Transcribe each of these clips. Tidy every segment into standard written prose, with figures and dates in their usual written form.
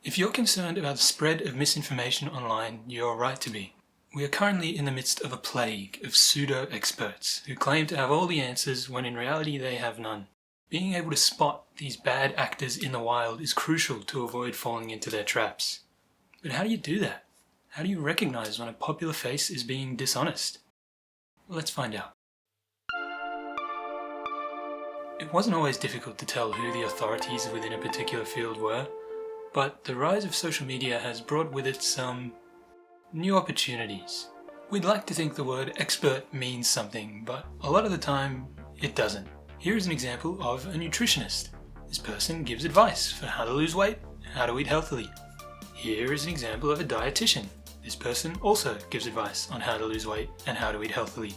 If you're concerned about the spread of misinformation online, you're right to be. We are currently in the midst of a plague of pseudo-experts who claim to have all the answers when in reality they have none. Being able to spot these bad actors in the wild is crucial to avoid falling into their traps. But how do you do that? How do you recognize when a popular face is being dishonest? Let's find out. It wasn't always difficult to tell who the authorities within a particular field were, but the rise of social media has brought with it some new opportunities. We'd like to think the word expert means something, but a lot of the time it doesn't. Here is an example of a nutritionist. This person gives advice for how to lose weight, how to eat healthily. Here is an example of a dietitian. This person also gives advice on how to lose weight and how to eat healthily.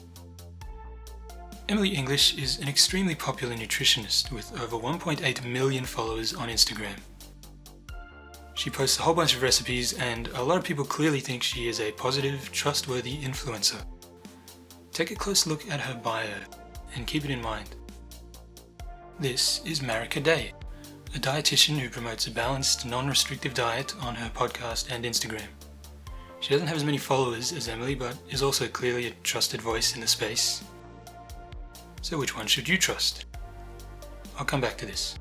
Emily English is an extremely popular nutritionist with over 1.8 million followers on Instagram. She posts a whole bunch of recipes and a lot of people clearly think she is a positive, trustworthy influencer. Take a close look at her bio and keep it in mind. This is Marika Day, a dietitian who promotes a balanced, non-restrictive diet on her podcast and Instagram. She doesn't have as many followers as Emily, but is also clearly a trusted voice in the space. So which one should you trust? I'll come back to this.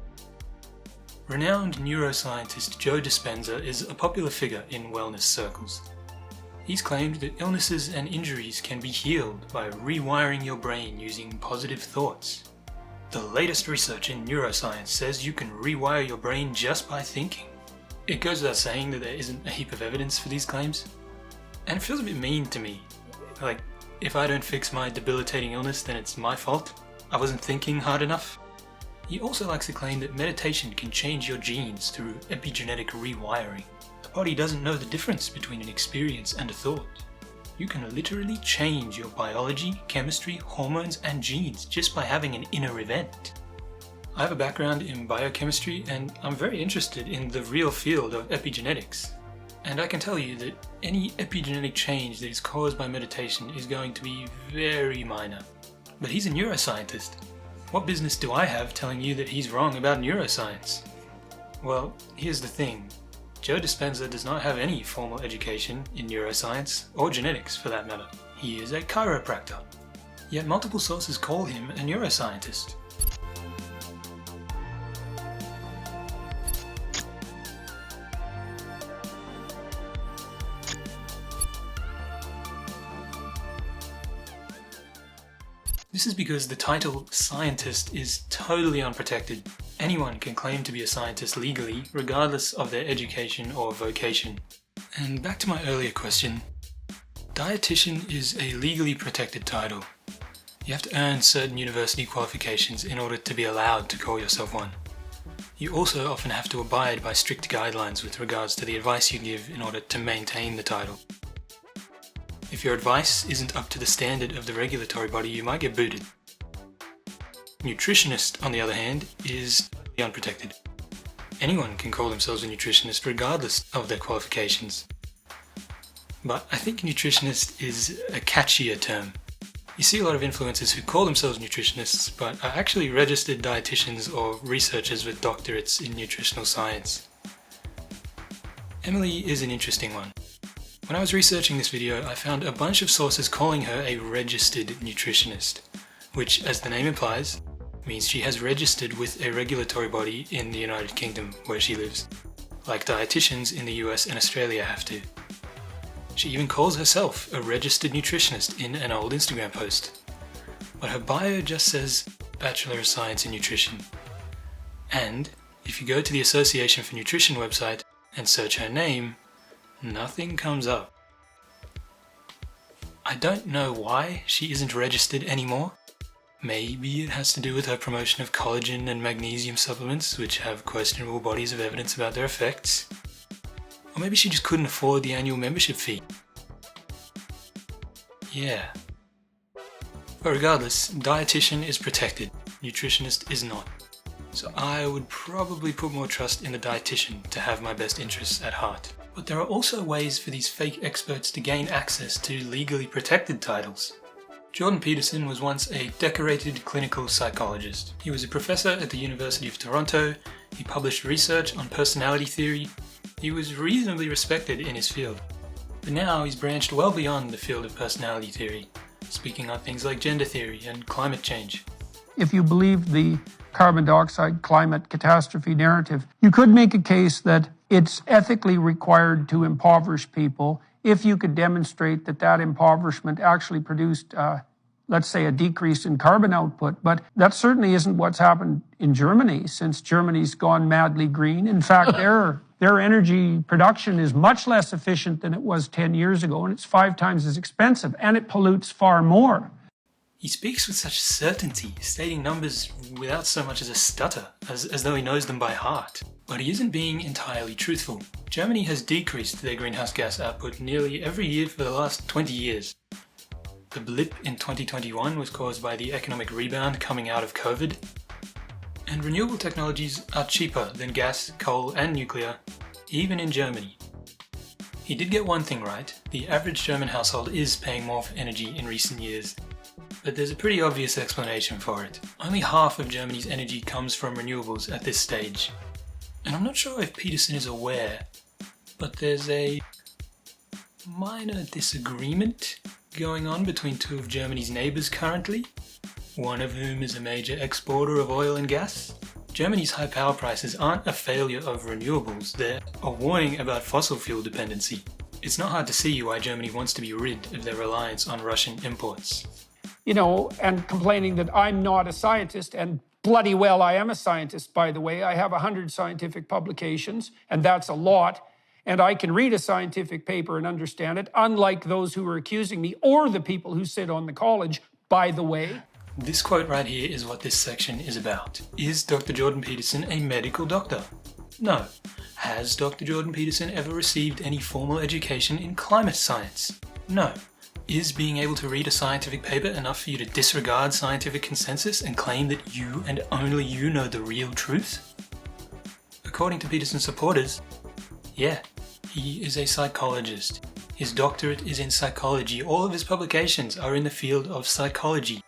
Renowned neuroscientist Joe Dispenza is a popular figure in wellness circles. He's claimed that illnesses and injuries can be healed by rewiring your brain using positive thoughts. The latest research in neuroscience says you can rewire your brain just by thinking. It goes without saying that there isn't a heap of evidence for these claims. And it feels a bit mean to me. Like, if I don't fix my debilitating illness, then it's my fault. I wasn't thinking hard enough. He also likes to claim that meditation can change your genes through epigenetic rewiring. The body doesn't know the difference between an experience and a thought. You can literally change your biology, chemistry, hormones, and genes just by having an inner event. I have a background in biochemistry and I'm very interested in the real field of epigenetics. And I can tell you that any epigenetic change that is caused by meditation is going to be very minor. But he's a neuroscientist. What business do I have telling you that he's wrong about neuroscience? Well, here's the thing. Joe Dispenza does not have any formal education in neuroscience, or genetics for that matter. He is a chiropractor. Yet multiple sources call him a neuroscientist. This is because the title scientist is totally unprotected. Anyone can claim to be a scientist legally, regardless of their education or vocation. And back to my earlier question, dietitian is a legally protected title. You have to earn certain university qualifications in order to be allowed to call yourself one. You also often have to abide by strict guidelines with regards to the advice you give in order to maintain the title. If your advice isn't up to the standard of the regulatory body, you might get booted. Nutritionist, on the other hand, is totally unprotected. Anyone can call themselves a nutritionist regardless of their qualifications. But I think nutritionist is a catchier term. You see a lot of influencers who call themselves nutritionists, but are actually registered dietitians or researchers with doctorates in nutritional science. Emily is an interesting one. When I was researching this video, I found a bunch of sources calling her a registered nutritionist, which, as the name implies, means she has registered with a regulatory body in the United Kingdom where she lives, like dietitians in the US and Australia have to. She even calls herself a registered nutritionist in an old Instagram post, but her bio just says Bachelor of Science in Nutrition. And if you go to the Association for Nutrition website and search her name, nothing comes up. I don't know why she isn't registered anymore. Maybe it has to do with her promotion of collagen and magnesium supplements, which have questionable bodies of evidence about their effects. Or maybe she just couldn't afford the annual membership fee. Yeah. But regardless, dietitian is protected, nutritionist is not. So I would probably put more trust in the dietitian to have my best interests at heart. But there are also ways for these fake experts to gain access to legally protected titles. Jordan Peterson was once a decorated clinical psychologist. He was a professor at the University of Toronto, he published research on personality theory, He was reasonably respected in his field, but now he's branched well beyond the field of personality theory, speaking on things like gender theory and climate change. If you believe the carbon dioxide climate catastrophe narrative, you could make a case that it's ethically required to impoverish people if you could demonstrate that that impoverishment actually produced, let's say, a decrease in carbon output. But that certainly isn't what's happened in Germany, since Germany's gone madly green. In fact, their energy production is much less efficient than it was 10 years ago, and it's 5 times as expensive, and it pollutes far more. He speaks with such certainty, stating numbers without so much as a stutter, as though he knows them by heart. But he isn't being entirely truthful. Germany has decreased their greenhouse gas output nearly every year for the last 20 years. The blip in 2021 was caused by the economic rebound coming out of COVID. And renewable technologies are cheaper than gas, coal and nuclear, even in Germany. He did get one thing right: the average German household is paying more for energy in recent years. But there's a pretty obvious explanation for it. Only half of Germany's energy comes from renewables at this stage. And I'm not sure if Peterson is aware, but there's a minor disagreement going on between 2 of Germany's neighbours currently, one of whom is a major exporter of oil and gas. Germany's high power prices aren't a failure of renewables, they're a warning about fossil fuel dependency. It's not hard to see why Germany wants to be rid of their reliance on Russian imports. You know, and complaining that I'm not a scientist, and bloody well I am a scientist, by the way. I have 100 scientific publications, and that's a lot. And I can read a scientific paper and understand it, unlike those who are accusing me, or the people who sit on the college, by the way. This quote right here is what this section is about. Is Dr. Jordan Peterson a medical doctor? No. Has Dr. Jordan Peterson ever received any formal education in climate science? No. Is being able to read a scientific paper enough for you to disregard scientific consensus and claim that you and only you know the real truth? According to Peterson's supporters, yeah, he is a psychologist. His doctorate is in psychology. All of his publications are in the field of psychology.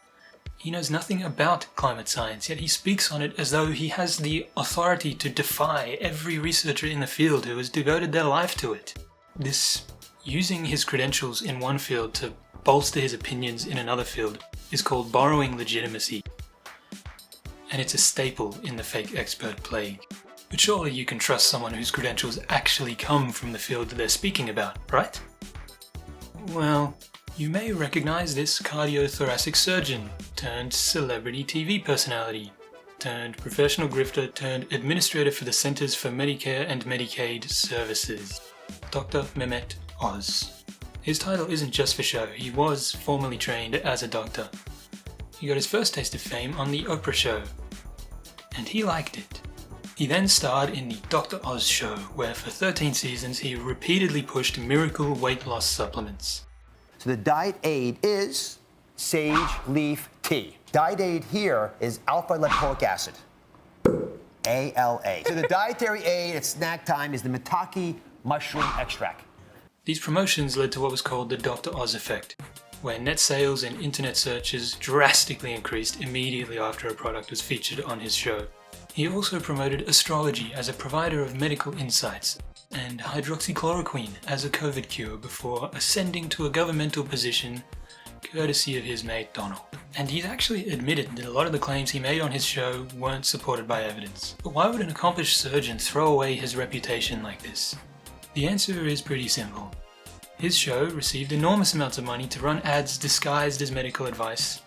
He knows nothing about climate science, yet he speaks on it as though he has the authority to defy every researcher in the field who has devoted their life to it. This using his credentials in one field to bolster his opinions in another field is called borrowing legitimacy. And it's a staple in the fake expert plague. But surely you can trust someone whose credentials actually come from the field that they're speaking about, right? Well, you may recognize this cardiothoracic surgeon turned celebrity TV personality turned professional grifter turned administrator for the Centers for Medicare and Medicaid Services, Dr. Mehmet Oz. His title isn't just for show, he was formally trained as a doctor. He got his first taste of fame on the Oprah show, and he liked it. He then starred in the Dr. Oz show, where for 13 seasons he repeatedly pushed miracle weight loss supplements. So the diet aid is sage leaf tea. Diet aid here is alpha-lipoic acid, ALA. So the dietary aid at snack time is the maitake mushroom extract. These promotions led to what was called the Dr. Oz effect, where net sales and internet searches drastically increased immediately after a product was featured on his show. He also promoted astrology as a provider of medical insights, and hydroxychloroquine as a COVID cure before ascending to a governmental position courtesy of his mate Donald. And he's actually admitted that a lot of the claims he made on his show weren't supported by evidence. But why would an accomplished surgeon throw away his reputation like this? The answer is pretty simple. His show received enormous amounts of money to run ads disguised as medical advice,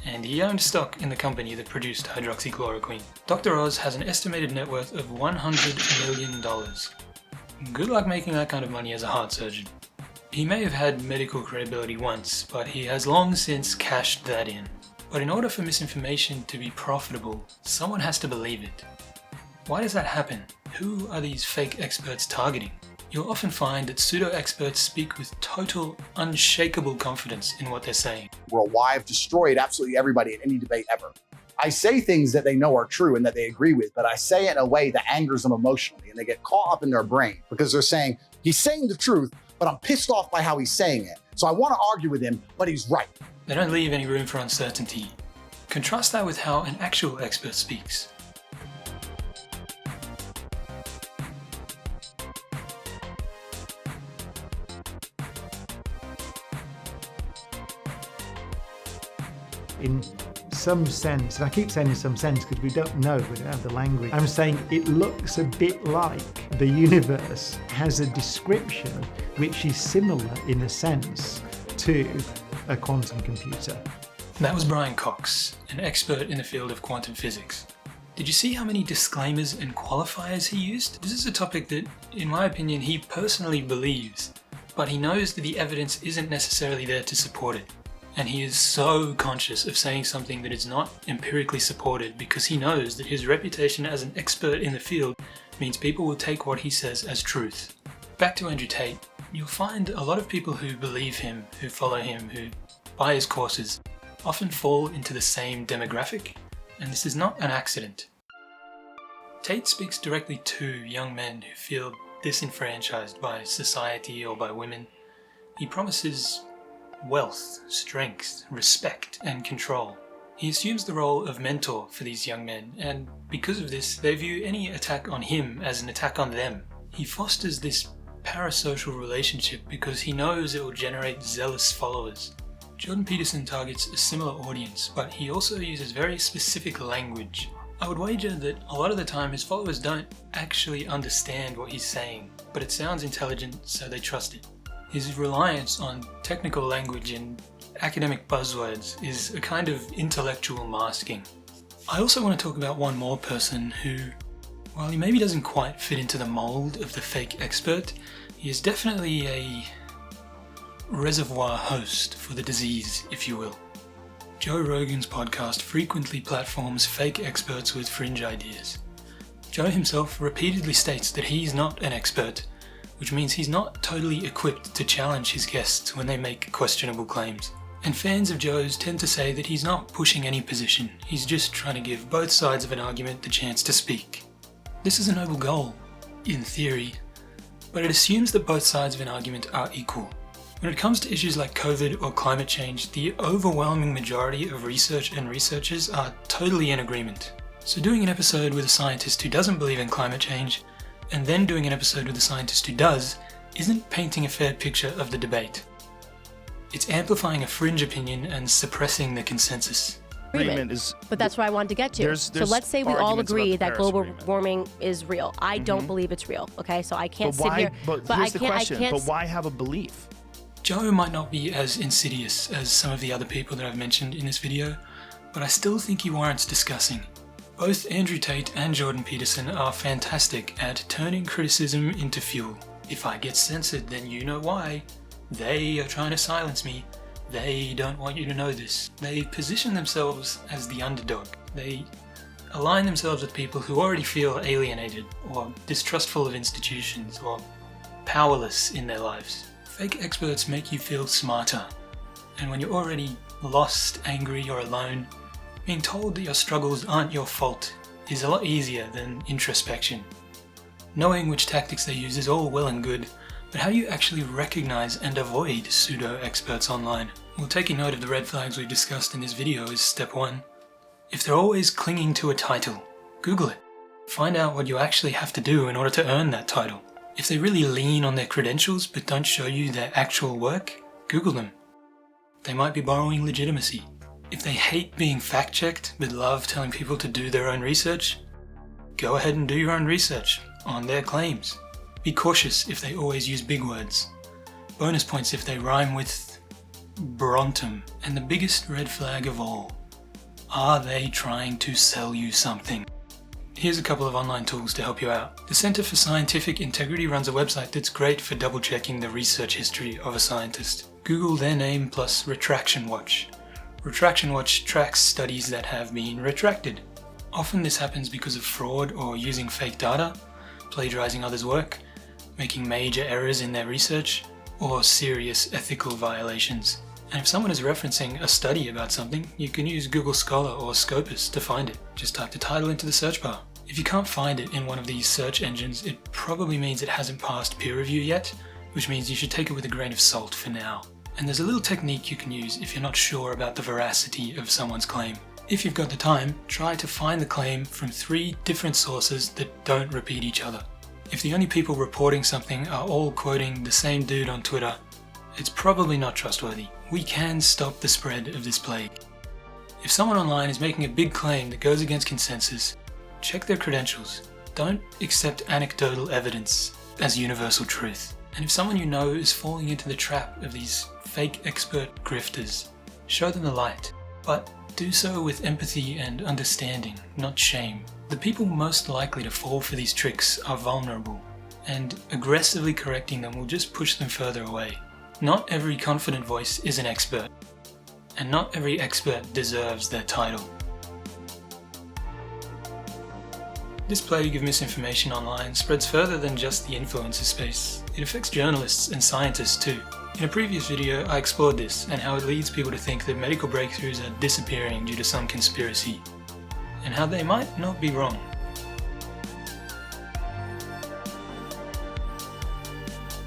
and he owned stock in the company that produced hydroxychloroquine. Dr. Oz has an estimated net worth of $100 million. Good luck making that kind of money as a heart surgeon. He may have had medical credibility once, but he has long since cashed that in. But in order for misinformation to be profitable, someone has to believe it. Why does that happen? Who are these fake experts targeting? You'll often find that pseudo-experts speak with total, unshakable confidence in what they're saying. World why I've destroyed absolutely everybody in any debate ever. I say things that they know are true and that they agree with, but I say it in a way that angers them emotionally, and they get caught up in their brain because they're saying, he's saying the truth, but I'm pissed off by how he's saying it. So I want to argue with him, but he's right. They don't leave any room for uncertainty. Contrast that with how an actual expert speaks. in some sense, and I keep saying in some sense because we don't know, we don't have the language. I'm saying it looks a bit like the universe has a description which is similar in a sense to a quantum computer. That was Brian Cox, an expert in the field of quantum physics. Did you see how many disclaimers and qualifiers he used? This is a topic that, in my opinion, he personally believes, but he knows that the evidence isn't necessarily there to support it. And he is so conscious of saying something that is not empirically supported because he knows that his reputation as an expert in the field means people will take what he says as truth. Back to Andrew Tate, you'll find a lot of people who believe him, who follow him, who buy his courses, often fall into the same demographic, and this is not an accident. Tate speaks directly to young men who feel disenfranchised by society or by women. He promises wealth, strength, respect, and control. He assumes the role of mentor for these young men, and because of this, they view any attack on him as an attack on them. He fosters this parasocial relationship because he knows it will generate zealous followers. Jordan Peterson targets a similar audience, but he also uses very specific language. I would wager that a lot of the time his followers don't actually understand what he's saying, but it sounds intelligent, so they trust it. His reliance on technical language and academic buzzwords is a kind of intellectual masking. I also want to talk about one more person who, while he maybe doesn't quite fit into the mold of the fake expert, he is definitely a reservoir host for the disease, if you will. Joe Rogan's podcast frequently platforms fake experts with fringe ideas. Joe himself repeatedly states that he's not an expert, which means he's not totally equipped to challenge his guests when they make questionable claims. And fans of Joe's tend to say that he's not pushing any position, he's just trying to give both sides of an argument the chance to speak. This is a noble goal, in theory, but it assumes that both sides of an argument are equal. When it comes to issues like COVID or climate change, the overwhelming majority of research and researchers are totally in agreement. So doing an episode with a scientist who doesn't believe in climate change, and then doing an episode with a scientist who does, isn't painting a fair picture of the debate. It's amplifying a fringe opinion and suppressing the consensus. But that's what I wanted to get to. So let's say we all agree that global warming is real. I don't believe it's real, okay? So I can't sit here. But here's the question, but why have a belief? Joe might not be as insidious as some of the other people that I've mentioned in this video, but I still think he warrants discussing. Both Andrew Tate and Jordan Peterson are fantastic at turning criticism into fuel. If I get censored, then you know why. They are trying to silence me. They don't want you to know this. They position themselves as the underdog. They align themselves with people who already feel alienated, or distrustful of institutions, or powerless in their lives. Fake experts make you feel smarter, and when you're already lost, angry, or alone, being told that your struggles aren't your fault is a lot easier than introspection. Knowing which tactics they use is all well and good, but how do you actually recognize and avoid pseudo-experts online? Well, taking note of the red flags we've discussed in this video is step 1. If they're always clinging to a title, Google it. Find out what you actually have to do in order to earn that title. If they really lean on their credentials but don't show you their actual work, Google them. They might be borrowing legitimacy. If they hate being fact-checked but love telling people to do their own research, go ahead and do your own research on their claims. Be cautious if they always use big words. Bonus points if they rhyme with Brontum. And the biggest red flag of all, are they trying to sell you something? Here's a couple of online tools to help you out. The Center for Scientific Integrity runs a website that's great for double-checking the research history of a scientist. Google their name plus Retraction Watch. Retraction Watch tracks studies that have been retracted. Often this happens because of fraud or using fake data, plagiarizing others' work, making major errors in their research, or serious ethical violations. And if someone is referencing a study about something, you can use Google Scholar or Scopus to find it. Just type the title into the search bar. If you can't find it in one of these search engines, it probably means it hasn't passed peer review yet, which means you should take it with a grain of salt for now. And there's a little technique you can use if you're not sure about the veracity of someone's claim. If you've got the time, try to find the claim from 3 different sources that don't repeat each other. If the only people reporting something are all quoting the same dude on Twitter, it's probably not trustworthy. We can stop the spread of this plague. If someone online is making a big claim that goes against consensus, check their credentials. Don't accept anecdotal evidence as universal truth. And if someone you know is falling into the trap of these fake expert grifters, show them the light. But do so with empathy and understanding, not shame. The people most likely to fall for these tricks are vulnerable, and aggressively correcting them will just push them further away. Not every confident voice is an expert, and not every expert deserves their title. This plague of misinformation online spreads further than just the influencer space. It affects journalists and scientists too. In a previous video, I explored this and how it leads people to think that medical breakthroughs are disappearing due to some conspiracy, and how they might not be wrong.